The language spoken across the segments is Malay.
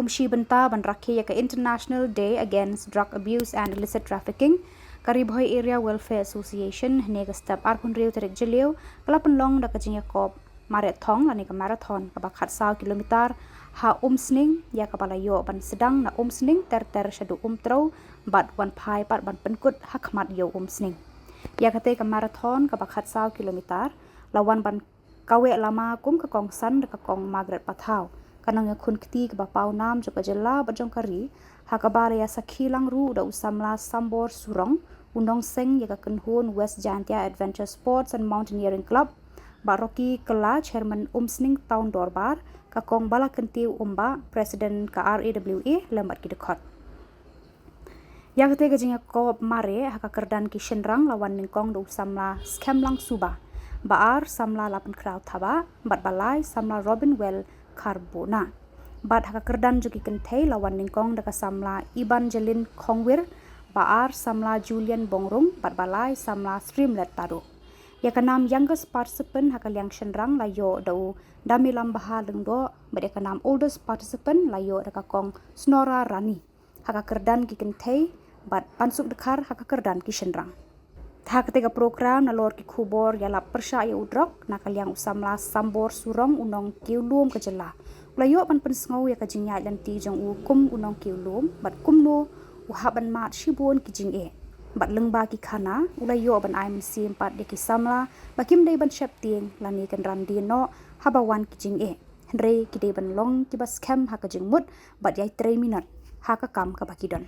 kumshi benta ban rakhi ya ka International Day Against Drug Abuse and Illicit Trafficking Karibhoi Area Welfare Association ne ka step arpun riu terik jeliu kalapan long da ka jinya kop marathon lani ka marathon ka bakhat 100 kilometer ha umsning ya ka palayo ban sedang na umsning ter shadu umtro bat wan phai pat ban penkut hakmat yo umsning ya kate ka marathon ka bakhat 100 kilometer lawan ban kawe lama kum ka kong san ka kong Margaret Pathau kanang ya khun kti ka bapau nam jo ka jela bajong kari ha ka bare ya sakhilang ru da usamla sambor surong undong seng ya ka kenhun West Jantia Adventure Sports and Mountaineering Club Baroki Kela Chairman Umsning Town Dorbar ka kong bala kentiu umba President ka RAWA lembat ki dekot ya kate ka jinga kop mare ha ka kerdan ki shenrang lawan ningkong do usamla scam lang suba Baar samla lapan crowd thaba bat balai samla Robin Well Karbona bat haka kerdan juki kentei lawan ningkong daka samla Evangeline Kongwir Baar samla Julian Bongrung bat balai samla Streamlet Taru ya kanam youngest participant haka liang shenrang layo dau damilam baha lengdo bat ya kanam oldest participant layo daka kong Snora Rani haka kerdan ki kentei bat pansuk dekar haka kerdan ki shenrang Tha ketika program na lor ki khubor ya lap persya ya udrok na kaliang usamla sambor surong unong kiulum ke jela. Ulayo pan pensngau ya kajinya dan ti jong u kum unong kiulum bat kumno uhaban mat shibun ki jing e. Bat lengba ki khana ulayo ban ai mensi empat de ki samla bakim dei ban shep ting lani kan randi no habawan ki jing e. Henry ki dei ban long ki bas kem ha ka jing mut bat yai 3 minut ha ka kam ka bakidon.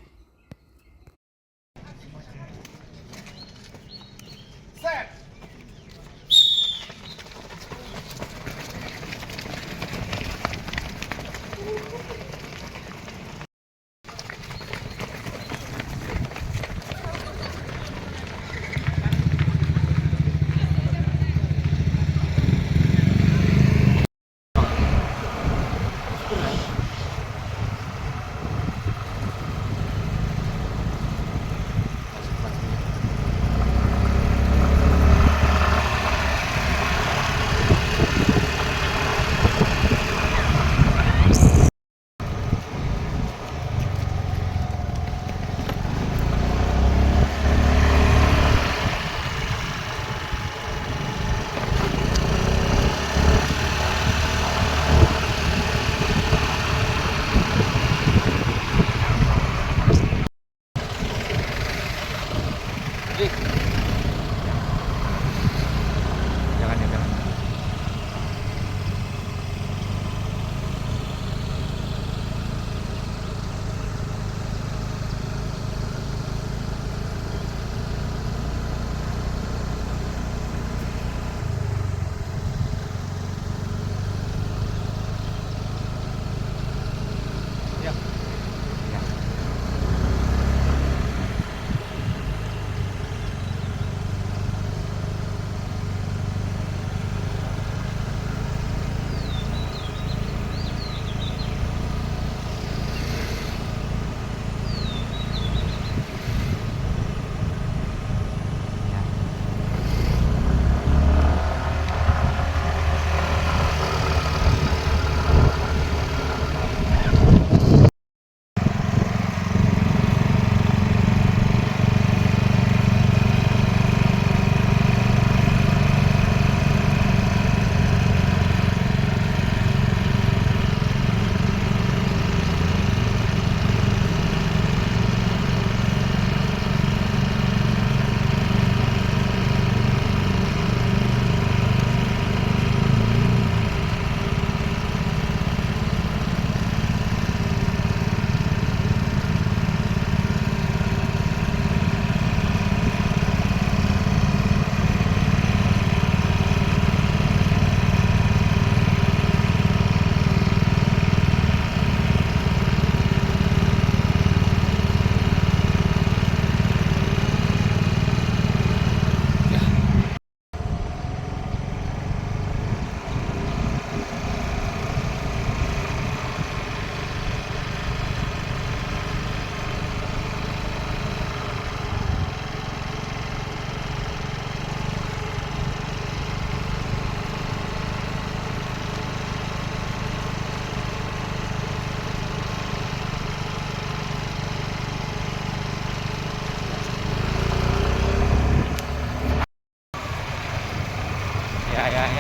Ya.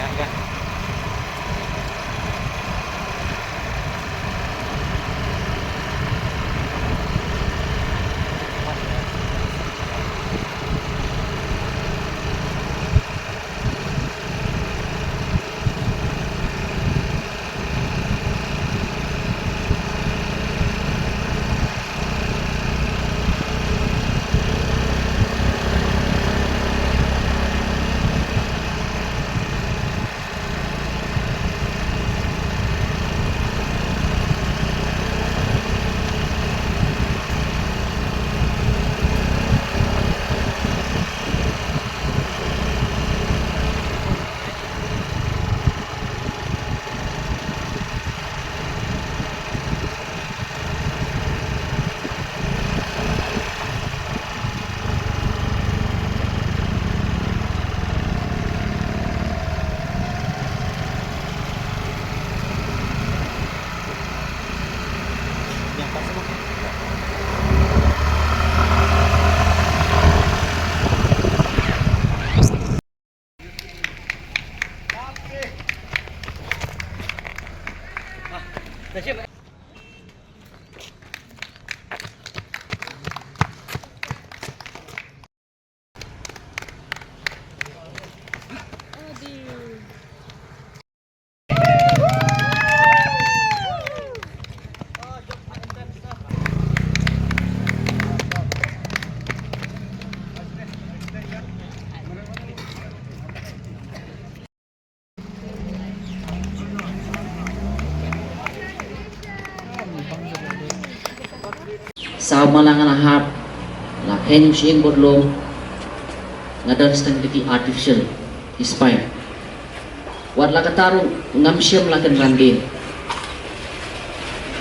Sa malangan ahap la hen sing bodlom ngadar stang diki artificial spine wat la katarung ngam siam la kan randin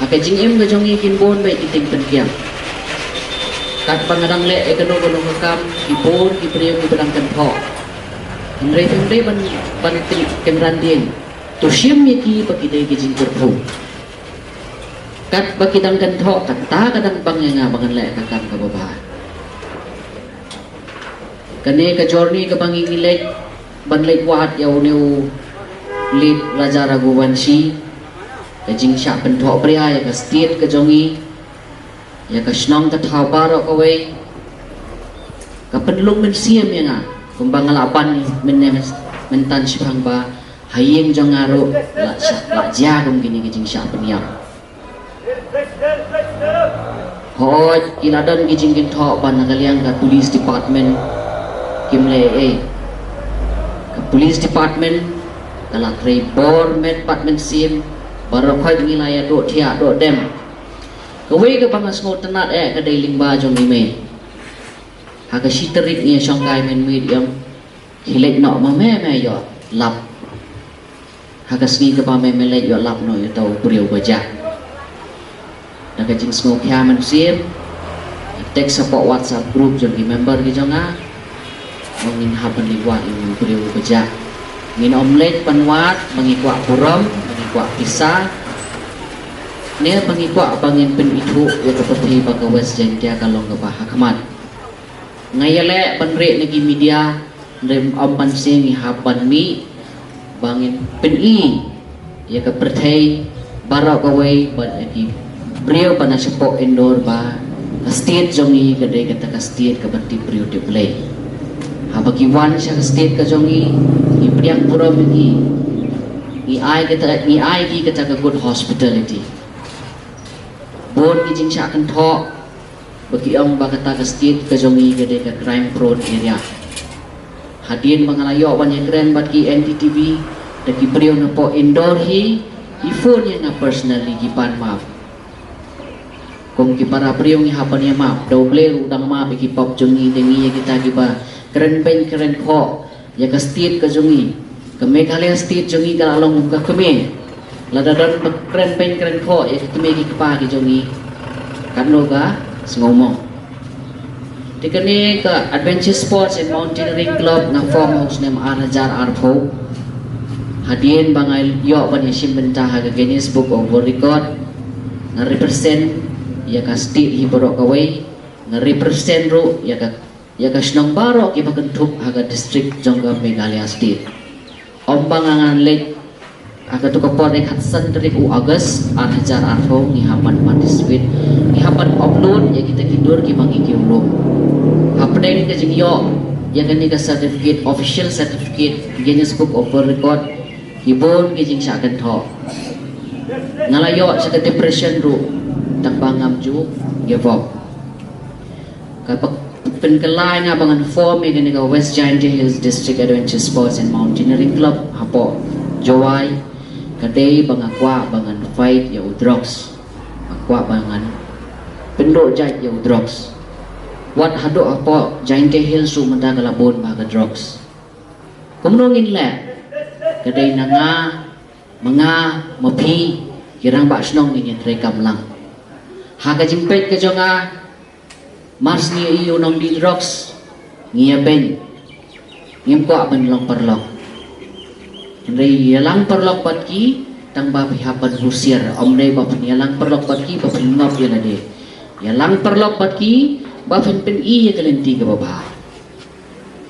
aka jingim ga jongi kin bon bai kiting penkiam kat pangadang le e kano gono ngakam ipon ipriyo ki bedang kan tho ngre ban tri kan randin to siam ki pakidai ki jing kurpu kat bakidang kan tho kata kadang bangnya bangan le kakam ka baba kane ka journey ka bangi ngilek banlek wahat yaw neu lit Raja Raghuvanshi ka jing sha pen tho priya ya ka state ka jongi ya ka snong ka thau baro ka wei ka penlung men siam ya nga kumbangal apan men tan sipang ba hayeng jongaro la jagum gini ka jing sha pen ya hoj iladan gijing kin tho ban nakaliang ka police department kimle ka police department kala trei bor met department sim baro khoi ngilaya do thia do dem ka wei ka bangas ngot tanat ka dailing ba jong ni me ha ka siterit ni songkai men medium hilek no ma me yo lap ha ka sni ka ba me lek yo lap no yo tau priu ba ja dan kajing semua kia manusia tek support WhatsApp group jadi member ki jonga mengin hapan liwat yang beliau kerja ngin omelet panwat mengikuak puram mengikuak pisah ni mengikuak bangin pen itu ya seperti baga west jentia kalau ke bahakamat ngayale penrek negi media rem ampan sing hapan mi bangin pen i ya ke pertai barak kawai ban eki beliau pada sepok indoor ba state jongi kedai kata ka state ka berti beliau di play ha bagi wan sya ka state ka jongi i priang pura bagi i ai ki kata ka good hospitality bon ki jing sya kan tho bagi ang ba kata ka state ka jongi kedai ka crime prone area hadin mangalayo wan yang keren bat ki NTTV daki beliau na po indoor hi i phone yang na personally gipan maaf kung ki para priong hapan ya map double udang map ki pop jongi dengi ya kita giba keren pen keren kho ya ka state ka jongi ka Meghalaya state jongi ka along ka keme ladadan keren pen keren kho ya keme ki pa ki jongi kanlo ga ngomong tikane ka Adventure Sports and Mountaineering Club na farmhouse nem Anajar Arpho hadien bangal yo ban yasim bentah ga Guinness Book of World Record na represent ya ka state hi borok kawai na represent ro ya ka snong barok ki bakentuk haga district jongga Meghalaya state Ombangangan lek aga tu kapor ek hatsan tarik u August ar hajar arhong ngihapan participate ngihapan upload ya kita kidur ki mangi ki ulo hapdeng ke jing yo ya gani ka certificate official certificate Guinness Book of World Record hibon ki jing syakan tho ngalayo sa depression ru tak bangam ju give up kapag penkelai nga bangan form ini ka West Giant Hills District Adventure Sports and Mountaineering Club hapo Jowai kadai bangakwa bangan fight ya udrox akwa bangan pendo jait ya udrox wat hado apo Giant Hills su menda kalabon baga drugs kumnongin le kadai nanga mga mapi kirang ba snong ni rekam lang haga jimpet ke jonga Mars ni iyo nong di drugs ngiya ben ngim ko aban lang parlok Andai yalang perlok patki tang ba pihapan husir omdai ba yalang perlok patki ba ngop ya lade yalang perlok patki ba pen I ya kalenti ka baba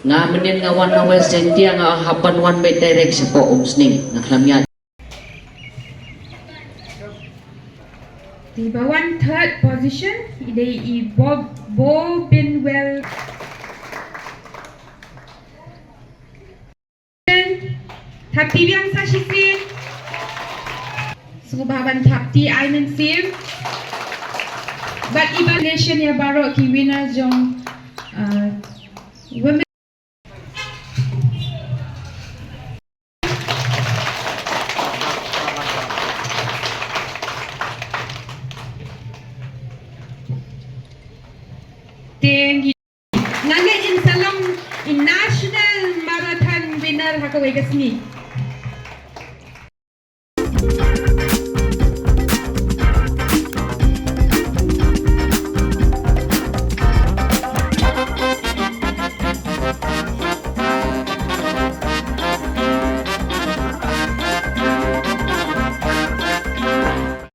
nga menen nga wan na west sentia nga hapan one way direct sa po umsning naklamya Di bawah third position, they Bo Binwell. Thap Tivyang Sashisi. Subaban Thap Ti Island Sim. But evaluation ya baru ki winner jong women. Nange in salong in national marathon winner hakawegas ni